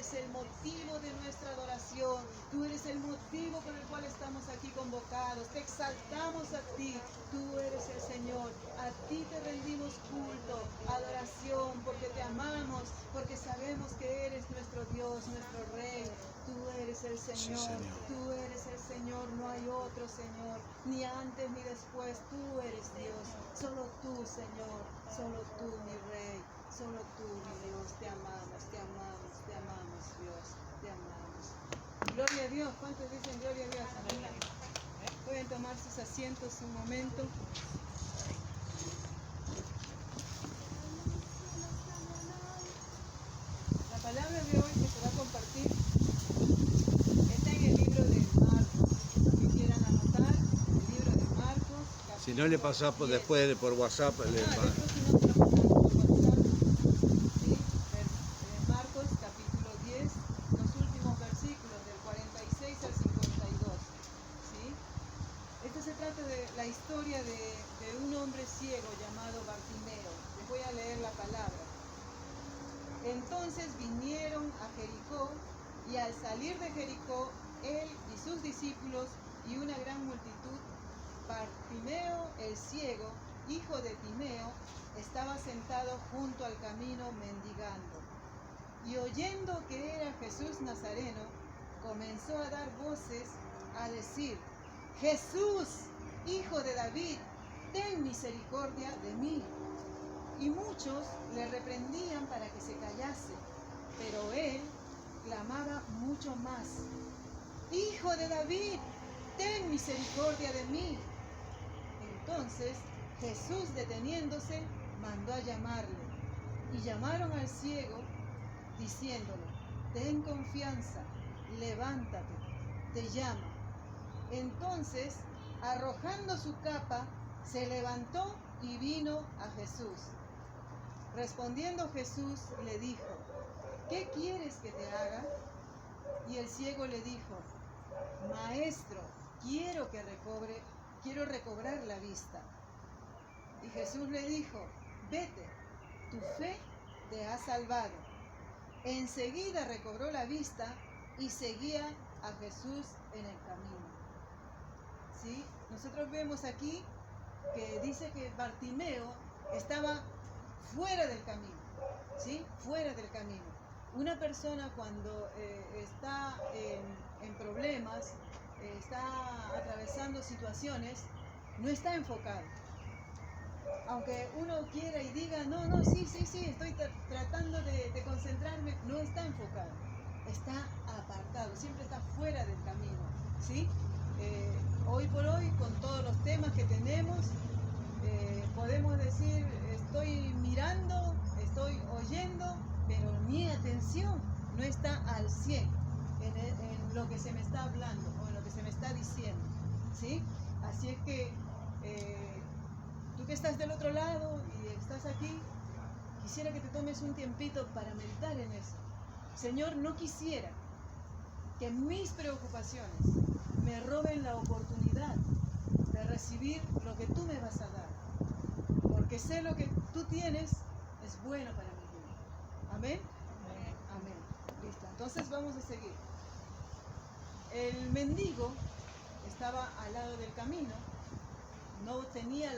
eres el motivo de nuestra adoración. Tú eres el motivo por el cual estamos aquí convocados. Te exaltamos a ti. Tú eres el Señor. A ti te rendimos culto, adoración, porque te amamos, porque sabemos que eres nuestro Dios, nuestro Rey. Tú eres el Señor. Sí, Señor. Tú eres el Señor. No hay otro Señor, ni antes ni después. Tú eres Dios. Solo tú, Señor. Solo tú, mi Rey. Solo tú, mi Dios. Te amamos, te amamos, te amamos, Dios. Te amamos. Gloria a Dios. ¿Cuántos dicen gloria a Dios? Amén. Pueden tomar sus asientos un momento. La palabra de hoy que se va a compartir está en el libro de Marcos. Los que quieran anotar, el libro de Marcos. Si no le pasás por después por WhatsApp, le Después va. si no, se lo pasamos por WhatsApp. ¿Sí? Marcos capítulo 10, los últimos versículos del 46 al 52. ¿Sí? Esto se trata de la historia de un hombre ciego llamado Bartimeo. Les voy a leer la palabra. Entonces vinieron a Jericó, y al salir de Jericó, él y sus discípulos y una gran multitud, Bartimeo el ciego, hijo de Timeo, estaba sentado junto al camino mendigando. Y oyendo que era Jesús Nazareno, comenzó a dar voces a decir: Jesús, hijo de David, ten misericordia de mí. Y muchos le reprendían para que se callase, pero él clamaba mucho más: Hijo de David, ten misericordia de mí. Entonces Jesús, deteniéndose, mandó a llamarle. Y llamaron al ciego, diciéndole: ten confianza, levántate, te llama. Entonces, arrojando su capa, se levantó y vino a Jesús. Respondiendo Jesús le dijo: ¿qué quieres que te haga? Y el ciego le dijo: Maestro, quiero recobrar la vista. Y Jesús le dijo: vete, tu fe te ha salvado. Enseguida recobró la vista y seguía a Jesús en el camino. ¿Sí? Nosotros vemos aquí que dice que Bartimeo estaba fuera del camino, ¿sí? Fuera del camino. Una persona cuando está en problemas, está atravesando situaciones, no está enfocado. Aunque uno quiera y diga: no, sí, estoy tratando de concentrarme, no está enfocado, está apartado, siempre está fuera del camino, ¿sí? Hoy por hoy, con todos los temas que tenemos, podemos decir: estoy mirando, estoy oyendo, pero mi atención no está al 100 en lo que se me está hablando o en lo que se me está diciendo, ¿sí? Así es que tú que estás del otro lado y estás aquí, quisiera que te tomes un tiempito para meditar en eso. Señor, no quisiera que mis preocupaciones me roben la oportunidad de recibir lo que tú me vas a dar, porque sé lo que tú tienes es bueno para mi vida. ¿Amén? Amén. Listo, entonces vamos a seguir. El mendigo estaba al lado del camino, no tenía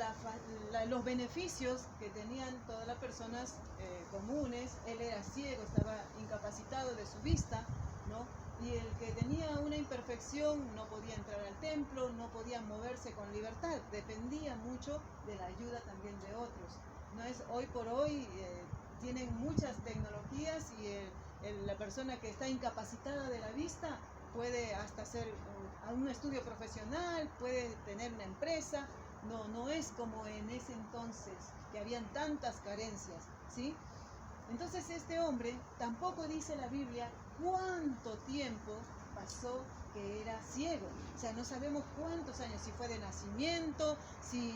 los beneficios que tenían todas las personas comunes. Él era ciego, estaba incapacitado de su vista, ¿no? Y el que tenía una imperfección no podía entrar al templo, no podía moverse con libertad, dependía mucho de la ayuda también de otros. No es hoy por hoy, tienen muchas tecnologías y la persona que está incapacitada de la vista puede hasta hacer un estudio profesional, puede tener una empresa. No es como en ese entonces, que habían tantas carencias, ¿sí? Entonces este hombre, tampoco dice la Biblia cuánto tiempo pasó que era ciego. O sea, no sabemos cuántos años, si fue de nacimiento, si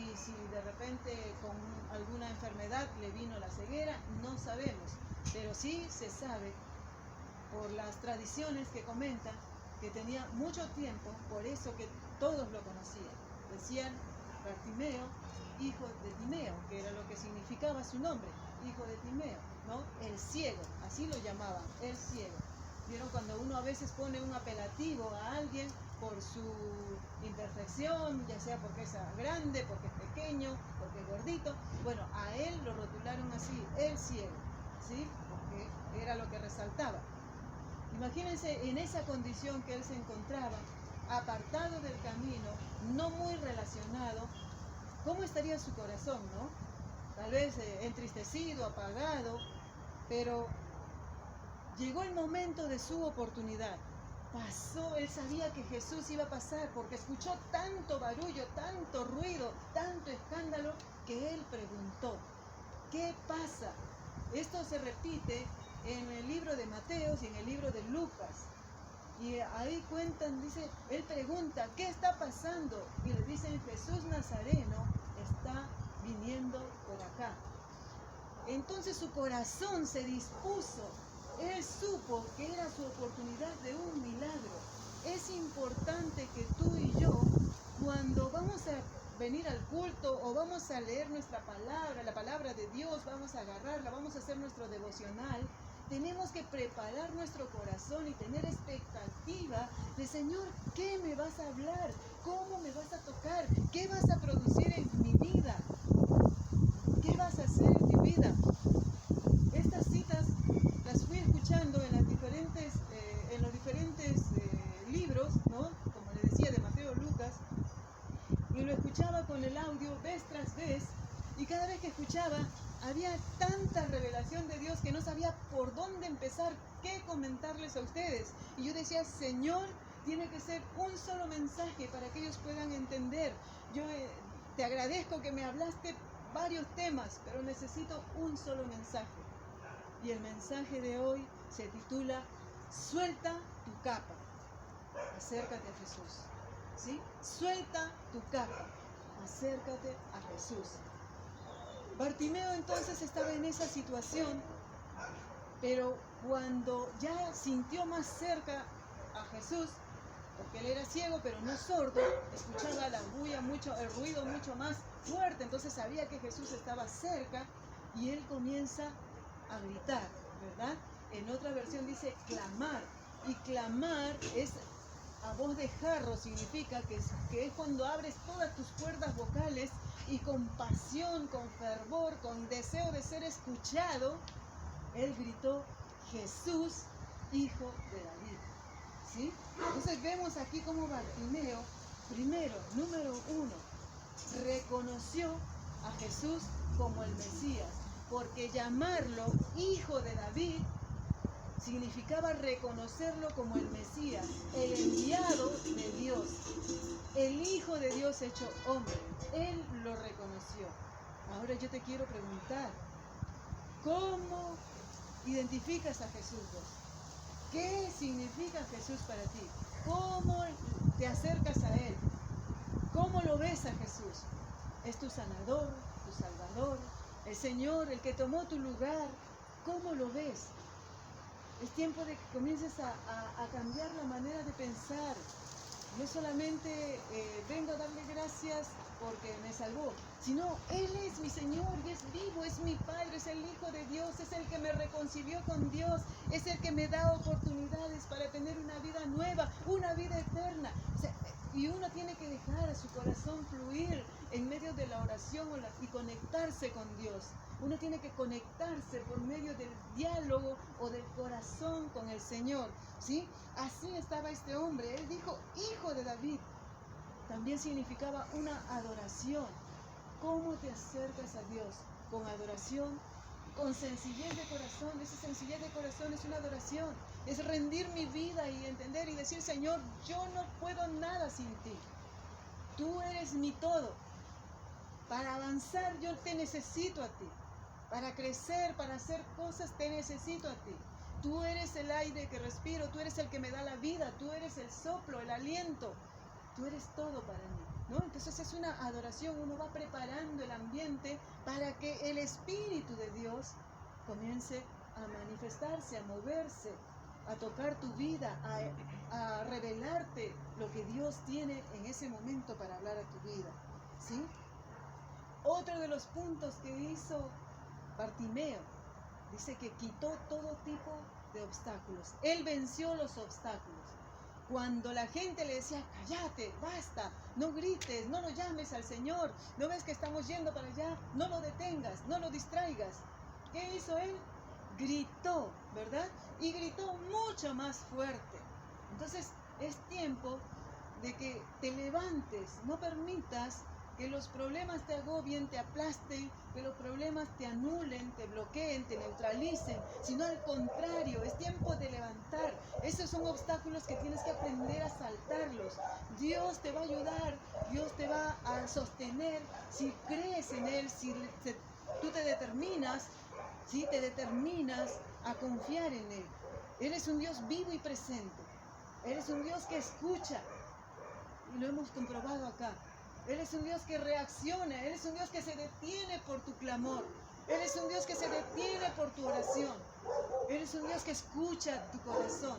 de repente con alguna enfermedad le vino la ceguera, no sabemos. Pero sí se sabe, por las tradiciones que comentan, que tenía mucho tiempo, por eso que todos lo conocían. Decían: Bartimeo, hijo de Timeo, que era lo que significaba su nombre, hijo de Timeo, ¿no? El ciego, así lo llamaban, el ciego. ¿Vieron cuando uno a veces pone un apelativo a alguien por su imperfección, ya sea porque es grande, porque es pequeño, porque es gordito? Bueno, a él lo rotularon así, el ciego, ¿sí? Porque era lo que resaltaba. Imagínense en esa condición que él se encontraba, apartado del camino, no muy relacionado, ¿cómo estaría su corazón, no? Tal vez entristecido, apagado, pero llegó el momento de su oportunidad. Pasó, él sabía que Jesús iba a pasar porque escuchó tanto barullo, tanto ruido, tanto escándalo, que él preguntó, ¿qué pasa? Esto se repite en el libro de Mateo y en el libro de Lucas. Y ahí cuentan, dice, él pregunta, ¿qué está pasando? Y le dicen, Jesús Nazareno está viniendo por acá. Entonces su corazón se dispuso. Él supo que era su oportunidad de un milagro. Es importante que tú y yo, cuando vamos a venir al culto o vamos a leer nuestra palabra, la palabra de Dios, vamos a agarrarla, vamos a hacer nuestro devocional, tenemos que preparar nuestro corazón y tener expectativa de, Señor, ¿qué me vas a hablar? ¿Cómo me vas a tocar? ¿Qué vas a producir en mi vida? ¿Qué vas a hacer en mi vida? Estas citas las fui escuchando en los diferentes libros, ¿no? Como le decía, de Mateo, Lucas, y lo escuchaba con el audio vez tras vez, y cada vez que escuchaba había tanta revelación de Dios que no sabía por dónde empezar, qué comentarles a ustedes. Y yo decía, Señor, tiene que ser un solo mensaje para que ellos puedan entender. Yo te agradezco que me hablaste varios temas, pero necesito un solo mensaje. Y el mensaje de hoy se titula, suelta tu capa, acércate a Jesús. ¿Sí? Suelta tu capa, acércate a Jesús. Bartimeo entonces estaba en esa situación, pero cuando ya sintió más cerca a Jesús, porque él era ciego pero no sordo, escuchaba la bulla el ruido mucho más fuerte, entonces sabía que Jesús estaba cerca y él comienza a gritar, ¿verdad? En otra versión dice clamar, y clamar es a voz de jarro, significa que es cuando abres todas tus cuerdas vocales y con pasión, con fervor, con deseo de ser escuchado, él gritó, Jesús, hijo de David. ¿Sí? Entonces vemos aquí como Bartimeo, primero, número uno, reconoció a Jesús como el Mesías, porque llamarlo hijo de David significaba reconocerlo como el Mesías, el enviado de Dios, el Hijo de Dios hecho hombre. Él lo reconoció. Ahora yo te quiero preguntar, ¿cómo identificas a Jesús vos? ¿Qué significa Jesús para ti? ¿Cómo te acercas a Él? ¿Cómo lo ves a Jesús? ¿Es tu sanador, tu salvador, el Señor, el que tomó tu lugar? ¿Cómo lo ves? Es tiempo de que comiences a cambiar la manera de pensar. No solamente vengo a darle gracias porque me salvó, sino Él es mi Señor y es vivo, es mi Padre, es el Hijo de Dios, es el que me reconcilió con Dios, es el que me da oportunidades para tener una vida nueva, una vida eterna. O sea, y uno tiene que dejar a su corazón fluir en medio de la oración y conectarse con Dios. Uno tiene que conectarse por medio del diálogo o del corazón con el Señor, ¿sí? Así estaba este hombre. Él dijo, hijo de David. También significaba una adoración. ¿Cómo te acercas a Dios? Con adoración, con sencillez de corazón. Esa sencillez de corazón es una adoración. Es rendir mi vida y entender y decir, Señor, yo no puedo nada sin ti. Tú eres mi todo. Para avanzar yo te necesito a ti. Para crecer, para hacer cosas, te necesito a ti. Tú eres el aire que respiro, tú eres el que me da la vida, tú eres el soplo, el aliento. Tú eres todo para mí, ¿no? Entonces es una adoración, uno va preparando el ambiente para que el Espíritu de Dios comience a manifestarse, a moverse, a tocar tu vida, a revelarte lo que Dios tiene en ese momento para hablar a tu vida, ¿sí? Otro de los puntos que hizo Bartimeo, dice que quitó todo tipo de obstáculos. Él venció los obstáculos. Cuando la gente le decía, cállate, basta, no grites, no lo llames al Señor, ¿no ves que estamos yendo para allá? No lo detengas, no lo distraigas. ¿Qué hizo él? Gritó, ¿verdad? Y gritó mucho más fuerte. Entonces es tiempo de que te levantes, no permitas que los problemas te agobien, te aplasten, que los problemas te anulen, te bloqueen, te neutralicen, sino al contrario, es tiempo de levantar. Esos son obstáculos que tienes que aprender a saltarlos. Dios te va a ayudar, Dios te va a sostener si crees en Él, si tú te determinas, si te determinas a confiar en Él. Eres un Dios vivo y presente. Eres un Dios que escucha. Y lo hemos comprobado acá. Eres un Dios que reacciona, eres un Dios que se detiene por tu clamor, eres un Dios que se detiene por tu oración, eres un Dios que escucha tu corazón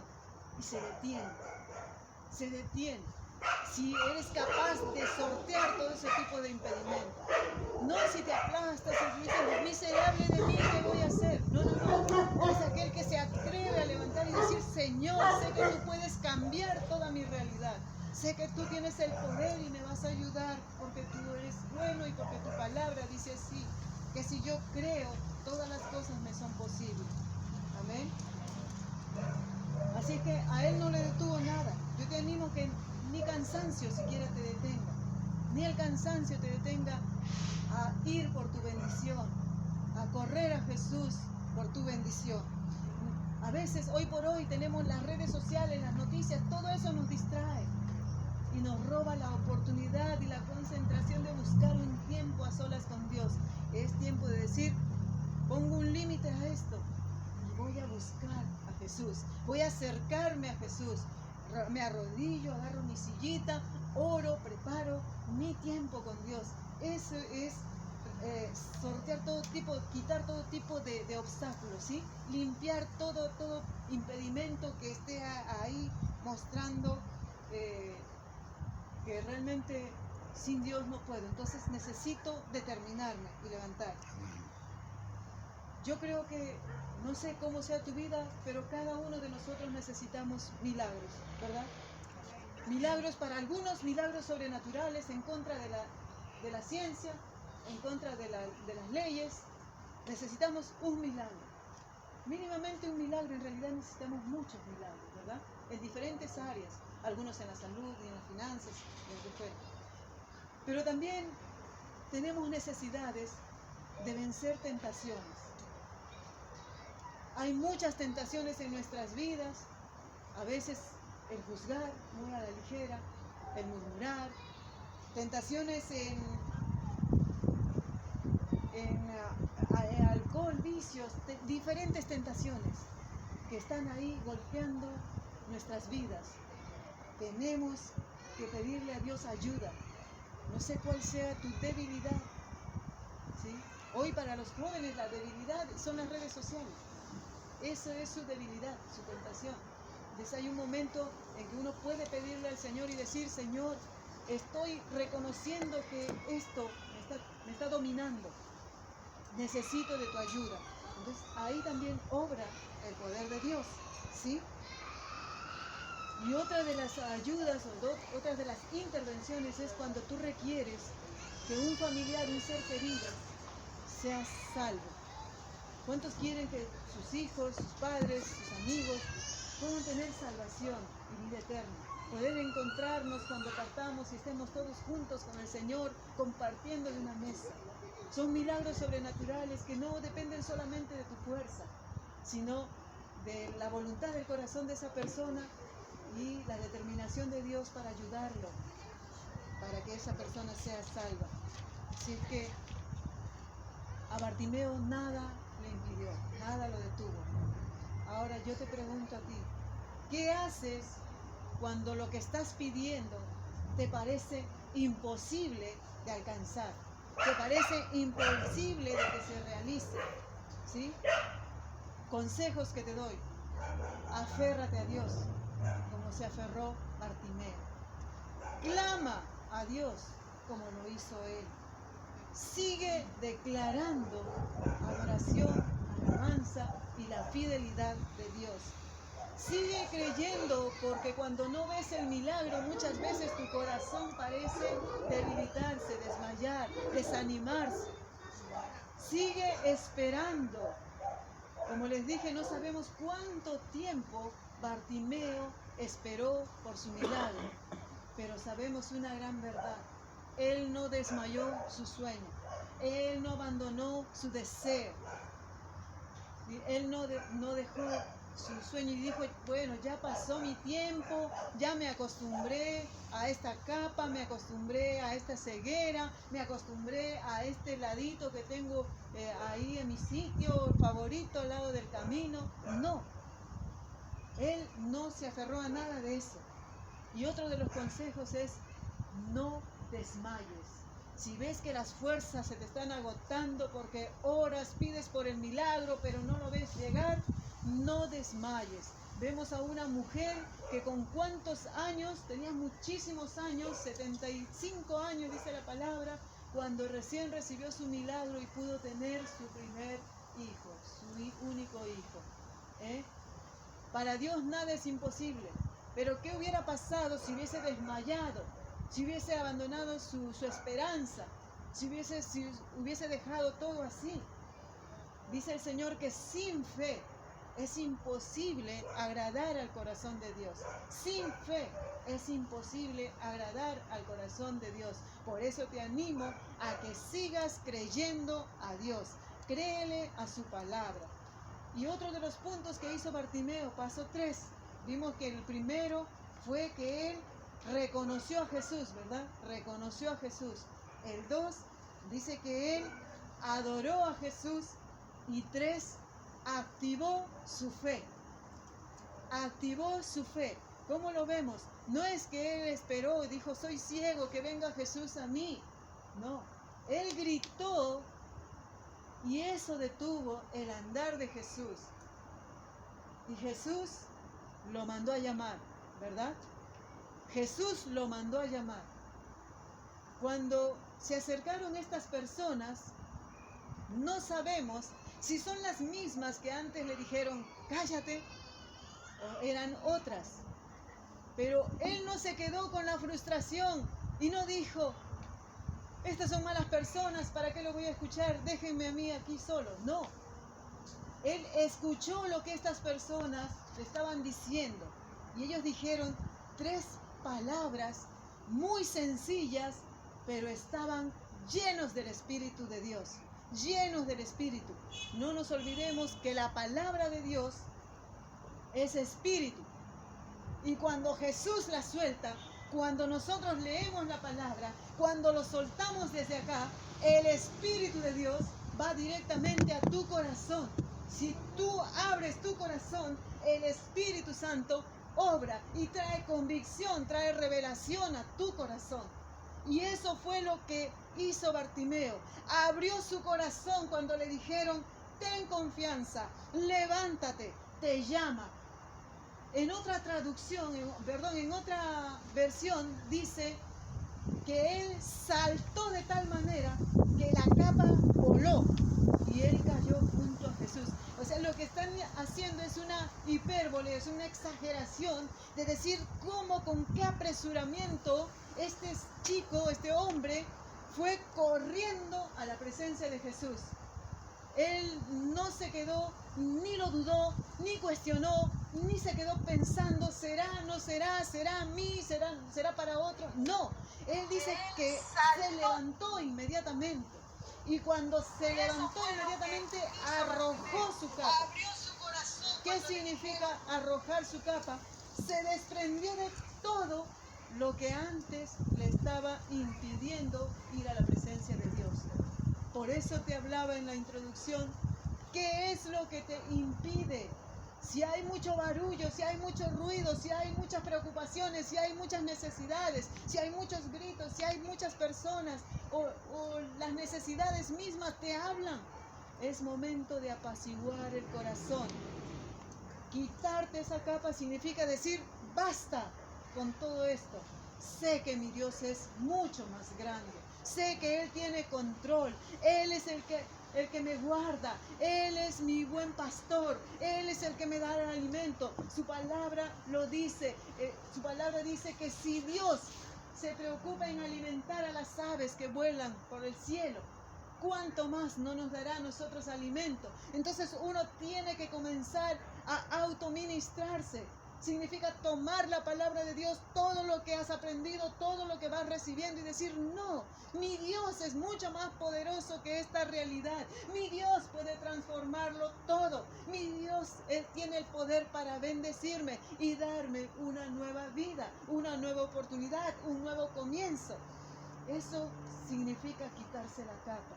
y se detiene, se detiene. Si eres capaz de sortear todo ese tipo de impedimentos, no si te aplastas y dices, miserable de mí, ¿qué voy a hacer? No, es aquel que se atreve a levantar y decir, Señor, sé que tú puedes cambiar toda mi realidad. Sé que tú tienes el poder y me vas a ayudar porque tú eres bueno y porque tu palabra dice así, que si yo creo, todas las cosas me son posibles. Amén. Así que a él no le detuvo nada. Yo te animo que ni cansancio siquiera te detenga, ni el cansancio te detenga a ir por tu bendición, a correr a Jesús por tu bendición. A veces, hoy por hoy, tenemos las redes sociales, las noticias, todo eso nos distrae. Y nos roba la oportunidad y la concentración de buscar un tiempo a solas con Dios. Es tiempo de decir, pongo un límite a esto y voy a buscar a Jesús. Voy a acercarme a Jesús. Me arrodillo, agarro mi sillita, oro, preparo mi tiempo con Dios. Eso es sortear todo tipo, quitar todo tipo de obstáculos, ¿sí? Limpiar todo impedimento que esté ahí mostrando que realmente sin Dios no puedo. Entonces necesito determinarme y levantar. Yo creo que, no sé cómo sea tu vida, pero cada uno de nosotros necesitamos milagros, ¿verdad? Milagros para algunos, milagros sobrenaturales en contra de la ciencia, en contra de las leyes. Necesitamos un milagro. Mínimamente un milagro, en realidad necesitamos muchos milagros, ¿verdad? En diferentes áreas, algunos en la salud y en las finanzas, en lo que fuera. Pero también tenemos necesidades de vencer tentaciones. Hay muchas tentaciones en nuestras vidas, a veces el juzgar muy a la ligera, el murmurar, tentaciones en alcohol, vicios, diferentes tentaciones que están ahí golpeando nuestras vidas. Tenemos que pedirle a Dios ayuda. No sé cuál sea tu debilidad, ¿sí? Hoy para los jóvenes la debilidad son las redes sociales. Esa es su debilidad, su tentación. Entonces hay un momento en que uno puede pedirle al Señor y decir, Señor, estoy reconociendo que esto me está dominando. Necesito de tu ayuda. Entonces ahí también obra el poder de Dios, ¿sí? Y otra de las ayudas, otra de las intervenciones es cuando tú requieres que un familiar, un ser querido, sea salvo. ¿Cuántos quieren que sus hijos, sus padres, sus amigos puedan tener salvación y vida eterna? Poder encontrarnos cuando partamos y estemos todos juntos con el Señor compartiendo de una mesa. Son milagros sobrenaturales que no dependen solamente de tu fuerza, sino de la voluntad del corazón de esa persona y la determinación de Dios para ayudarlo, para que esa persona sea salva. Así es que a Bartimeo nada le impidió, nada lo detuvo. Ahora yo te pregunto a ti, ¿qué haces cuando lo que estás pidiendo te parece imposible de alcanzar? ¿Te parece imposible de que se realice? ¿Sí? Consejos que te doy. Aférrate a Dios, como se aferró Bartimeo. Clama a Dios, como lo hizo él. Sigue declarando adoración a alabanza y la fidelidad de Dios. Sigue creyendo, porque cuando no ves el milagro, muchas veces tu corazón parece debilitarse, desmayar, desanimarse. Sigue esperando. Como les dije, no sabemos cuánto tiempo Bartimeo esperó por su milagro, pero sabemos una gran verdad. Él no desmayó su sueño. Él no abandonó su deseo. Él no dejó su sueño y dijo, bueno, ya pasó mi tiempo, ya me acostumbré a esta capa, me acostumbré a esta ceguera, me acostumbré a este ladito que tengo ahí en mi sitio favorito al lado del camino. No, él no se aferró a nada de eso. Y otro de los consejos es, no desmayes. Si ves que las fuerzas se te están agotando porque oras, pides por el milagro, pero no lo ves llegar, no desmayes. Vemos a una mujer que con cuántos años, tenía muchísimos años, 75 años dice la palabra, cuando recién recibió su milagro y pudo tener su primer hijo, su único hijo. Para Dios nada es imposible. Pero ¿qué hubiera pasado si hubiese desmayado? Si hubiese abandonado su esperanza, si hubiese dejado todo así. Dice el Señor que sin fe es imposible agradar al corazón de Dios. Sin fe es imposible agradar al corazón de Dios. Por eso te animo a que sigas creyendo a Dios. Créele a su palabra. Y otro de los puntos que hizo Bartimeo, paso 3, vimos que el primero fue que él reconoció a Jesús, ¿verdad? Reconoció a Jesús. El 2 dice que él adoró a Jesús. Y 3, activó su fe. Activó su fe. ¿Cómo lo vemos? No es que él esperó y dijo, soy ciego, que venga Jesús a mí. No, él gritó y eso detuvo el andar de Jesús. Y Jesús lo mandó a llamar, ¿verdad? Jesús lo mandó a llamar. Cuando se acercaron estas personas, no sabemos si son las mismas que antes le dijeron, cállate, o eran otras. Pero él no se quedó con la frustración y no dijo, estas son malas personas, ¿para qué lo voy a escuchar? Déjenme a mí aquí solo. No. Él escuchó lo que estas personas le estaban diciendo. Y ellos dijeron 3 palabras muy sencillas, pero estaban llenos del Espíritu de Dios. Llenos del Espíritu. No nos olvidemos que la palabra de Dios es Espíritu. Y cuando Jesús la suelta, cuando nosotros leemos la palabra, cuando lo soltamos desde acá, el Espíritu de Dios va directamente a tu corazón. Si tú abres tu corazón, el Espíritu Santo obra y trae convicción, trae revelación a tu corazón. Y eso fue lo que hizo Bartimeo. Abrió su corazón cuando le dijeron, ten confianza, levántate, te llama. En otra traducción, en otra versión dice que él saltó de tal manera que la capa voló y él cayó junto a Jesús. O sea, lo que están haciendo es una hipérbole, es una exageración de decir cómo, con qué apresuramiento este chico, este hombre, fue corriendo a la presencia de Jesús. Él no se quedó, ni lo dudó, ni cuestionó, ni se quedó pensando, será, no será, será a mí, será para otro. No, él dice que se levantó inmediatamente. Y cuando se levantó inmediatamente, arrojó su capa. ¿Qué significa arrojar su capa? Se desprendió de todo lo que antes le estaba impidiendo ir a la presencia de Dios. Por eso te hablaba en la introducción, ¿qué es lo que te impide? Si hay mucho barullo, si hay mucho ruido, si hay muchas preocupaciones, si hay muchas necesidades, si hay muchos gritos, si hay muchas personas o las necesidades mismas te hablan, es momento de apaciguar el corazón. Quitarte esa capa significa decir, basta con todo esto. Sé que mi Dios es mucho más grande. Sé que Él tiene control. Él es el que el que me guarda. Él es mi buen pastor. Él es el que me da el alimento. Su palabra lo dice. Su palabra dice que si Dios se preocupa en alimentar a las aves que vuelan por el cielo, ¿cuánto más no nos dará a nosotros alimento? Entonces uno tiene que comenzar a autoministrarse. Significa tomar la palabra de Dios, todo lo que has aprendido, todo lo que vas recibiendo y decir, no, mi Dios es mucho más poderoso que esta realidad. Mi Dios puede transformarlo todo. Mi Dios, Él tiene el poder para bendecirme y darme una nueva vida, una nueva oportunidad, un nuevo comienzo. Eso significa quitarse la capa.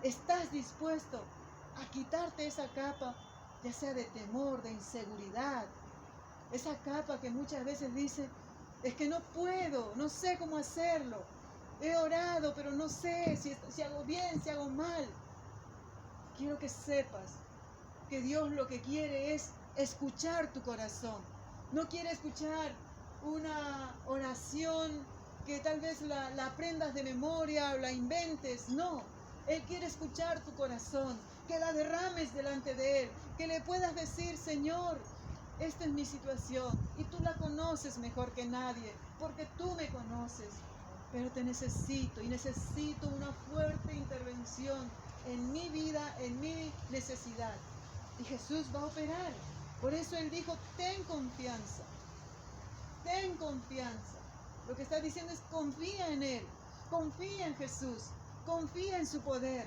¿Estás dispuesto a quitarte esa capa, ya sea de temor, de inseguridad? Esa capa que muchas veces dice, es que no puedo, no sé cómo hacerlo. He orado, pero no sé si hago bien, si hago mal. Quiero que sepas que Dios lo que quiere es escuchar tu corazón. No quiere escuchar una oración que tal vez la aprendas de memoria o la inventes. No, Él quiere escuchar tu corazón, que la derrames delante de Él, que le puedas decir, Señor, esta es mi situación y tú la conoces mejor que nadie, porque tú me conoces, pero te necesito y necesito una fuerte intervención en mi vida, en mi necesidad. Y Jesús va a operar. Por eso Él dijo, ten confianza, ten confianza. Lo que está diciendo es confía en Él, confía en Jesús, confía en su poder.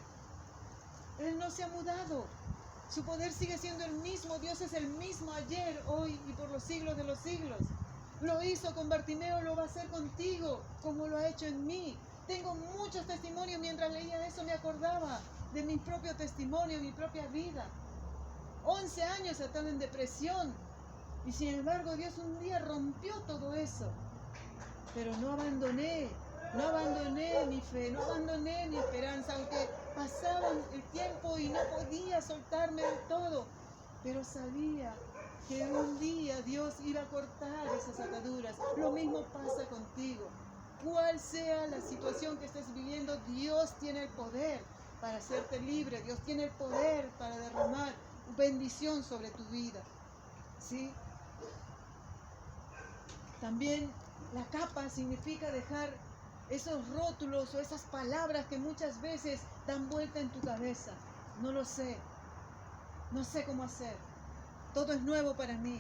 Él no se ha mudado. Su poder sigue siendo el mismo. Dios es el mismo ayer, hoy y por los siglos de los siglos. Lo hizo con Bartimeo, lo va a hacer contigo, como lo ha hecho en mí. Tengo muchos testimonios. Mientras leía eso me acordaba de mi propio testimonio, mi propia vida. 11 años estando en depresión. Y sin embargo Dios un día rompió todo eso. Pero no abandoné mi fe, no abandoné mi esperanza, aunque pasaba el tiempo y no podía soltarme del todo. Pero sabía que un día Dios iba a cortar esas ataduras. Lo mismo pasa contigo. Cual sea la situación que estés viviendo, Dios tiene el poder para hacerte libre. Dios tiene el poder para derramar bendición sobre tu vida. ¿Sí? También la capa significa dejar esos rótulos o esas palabras que muchas veces dan vuelta en tu cabeza. No lo sé, no sé cómo hacer. Todo es nuevo para mí.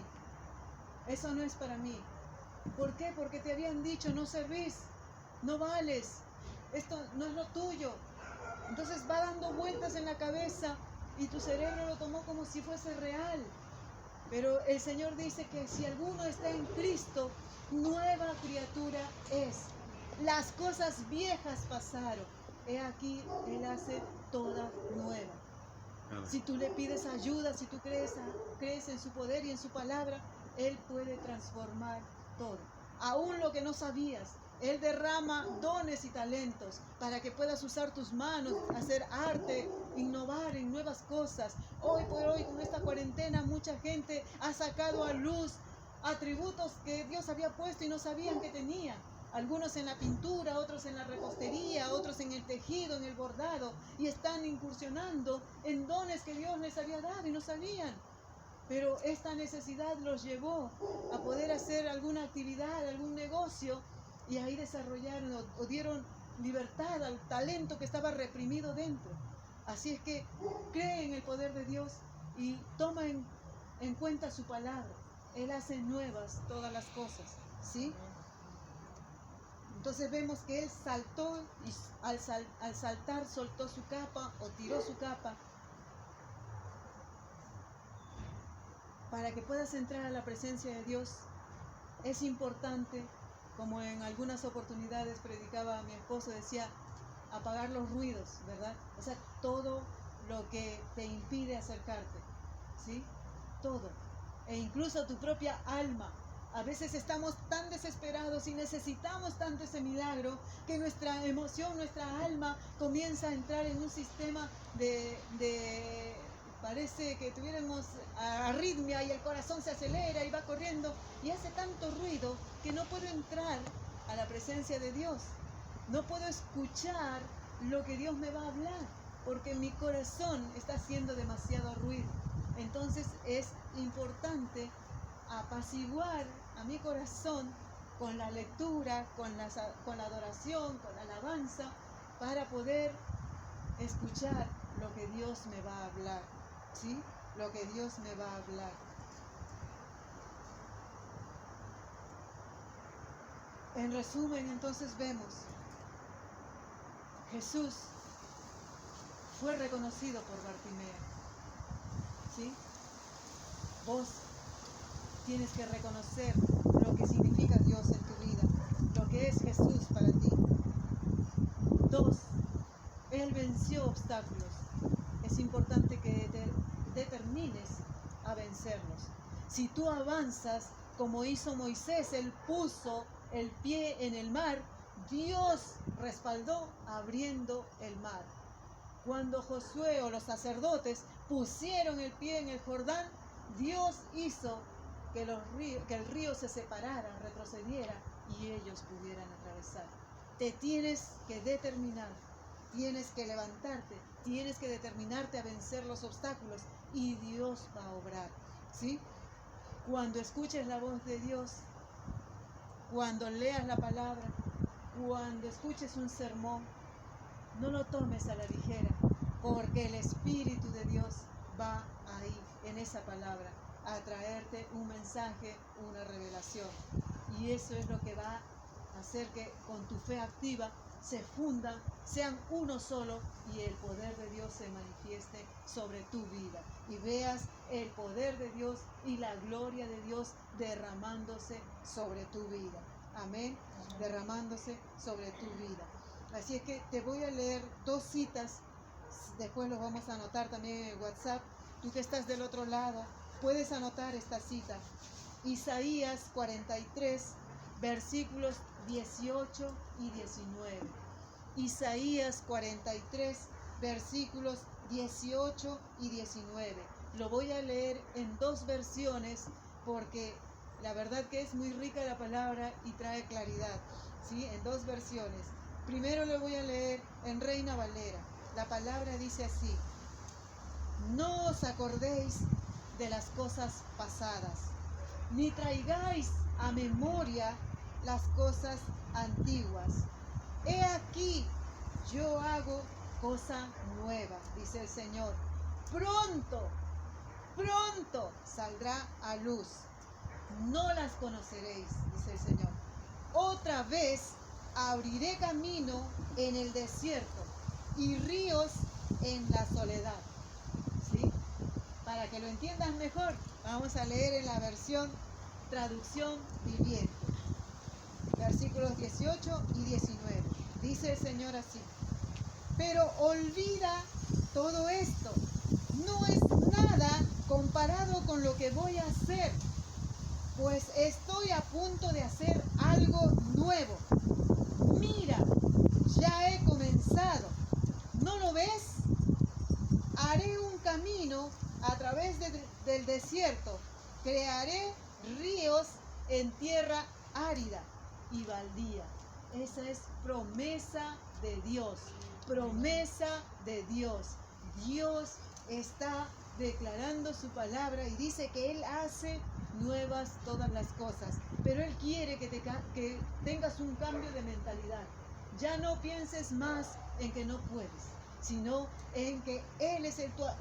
Eso no es para mí. ¿Por qué? Porque te habían dicho, no servís, no vales, esto no es lo tuyo. Entonces va dando vueltas en la cabeza y tu cerebro lo tomó como si fuese real. Pero el Señor dice que si alguno está en Cristo, nueva criatura es. Las cosas viejas pasaron. He aquí, Él hace toda nueva. Si tú le pides ayuda, si tú crees en su poder y en su palabra, Él puede transformar todo. Aún lo que no sabías. Él derrama dones y talentos para que puedas usar tus manos, hacer arte, innovar en nuevas cosas. Hoy por hoy, con esta cuarentena, mucha gente ha sacado a luz atributos que Dios había puesto y no sabían que tenía. Algunos en la pintura, otros en la repostería, otros en el tejido, en el bordado, y están incursionando en dones que Dios les había dado y no sabían. Pero esta necesidad los llevó a poder hacer alguna actividad, algún negocio, y ahí desarrollaron o dieron libertad al talento que estaba reprimido dentro. Así es que cree en el poder de Dios y toma en cuenta su palabra. Él hace nuevas todas las cosas, ¿sí? Entonces vemos que él saltó y al saltar soltó su capa o tiró su capa. Para que puedas entrar a la presencia de Dios es importante, como en algunas oportunidades predicaba mi esposo, decía, apagar los ruidos, ¿verdad? O sea, todo lo que te impide acercarte, ¿sí? Todo. E incluso tu propia alma. A veces estamos tan desesperados y necesitamos tanto ese milagro que nuestra emoción, nuestra alma comienza a entrar en un sistema parece que tuviéramos arritmia y el corazón se acelera y va corriendo y hace tanto ruido que no puedo entrar a la presencia de Dios. No puedo escuchar lo que Dios me va a hablar porque mi corazón está haciendo demasiado ruido. Entonces es importante apaciguar a mi corazón con la lectura, con la adoración, con la alabanza, para poder escuchar lo que Dios me va a hablar, ¿sí? Lo que Dios me va a hablar. En resumen, entonces vemos, Jesús fue reconocido por Bartimeo, ¿sí? Vos tienes que reconocer lo que significa Dios en tu vida, lo que es Jesús para ti. 2. Él venció obstáculos. Es importante que te determines a vencerlos. Si tú avanzas como hizo Moisés, él puso el pie en el mar, Dios respaldó abriendo el mar. Cuando Josué o los sacerdotes pusieron el pie en el Jordán, Dios hizo que el río se separara, retrocediera y ellos pudieran atravesar. Te tienes que determinar, tienes que levantarte, tienes que determinarte a vencer los obstáculos y Dios va a obrar, ¿sí? Cuando escuches la voz de Dios, cuando leas la palabra, cuando escuches un sermón, no lo tomes a la ligera, porque el Espíritu de Dios va ahí, en esa palabra, a traerte un mensaje, una revelación. Y eso es lo que va a hacer que con tu fe activa se fundan, sean uno solo y el poder de Dios se manifieste sobre tu vida. Y veas el poder de Dios y la gloria de Dios derramándose sobre tu vida. Amén. Derramándose sobre tu vida. Así es que te voy a leer 2 citas. Después los vamos a anotar también en el WhatsApp. Tú que estás del otro lado, puedes anotar esta cita. Isaías 43, versículos 18 y 19. Isaías 43, versículos 18 y 19. Lo voy a leer en 2 versiones porque la verdad que es muy rica la palabra y trae claridad, ¿sí? En 2 versiones. Primero lo voy a leer en Reina Valera. La palabra dice así: no os acordéis de las cosas pasadas, ni traigáis a memoria las cosas antiguas. He aquí, yo hago cosa nueva, dice el Señor. Pronto, pronto saldrá a luz. No las conoceréis, dice el Señor. Otra vez abriré camino en el desierto y ríos en la soledad. ¿Sí? Para que lo entiendas mejor, vamos a leer en la versión traducción viviente. Versículos 18 y 19. Dice el Señor así: pero olvida todo esto. No es nada comparado con lo que voy a hacer, pues estoy a punto de hacer algo nuevo. Mira, ya he comenzado. ¿No lo ves? Haré un camino a través del desierto. Crearé ríos en tierra árida y baldía. Esa es promesa de Dios. Promesa de Dios. Dios está declarando su palabra y dice que Él hace nuevas todas las cosas. Pero Él quiere que tengas un cambio de mentalidad. Ya no pienses más en que no puedes, sino en que Él es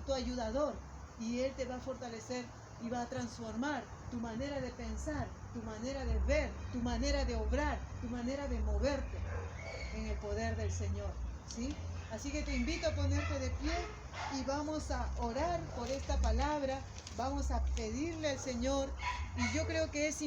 tu ayudador y Él te va a fortalecer y va a transformar tu manera de pensar, tu manera de ver, tu manera de obrar, tu manera de moverte en el poder del Señor, ¿sí? Así que te invito a ponerte de pie y vamos a orar por esta palabra, vamos a pedirle al Señor, y yo creo que es importante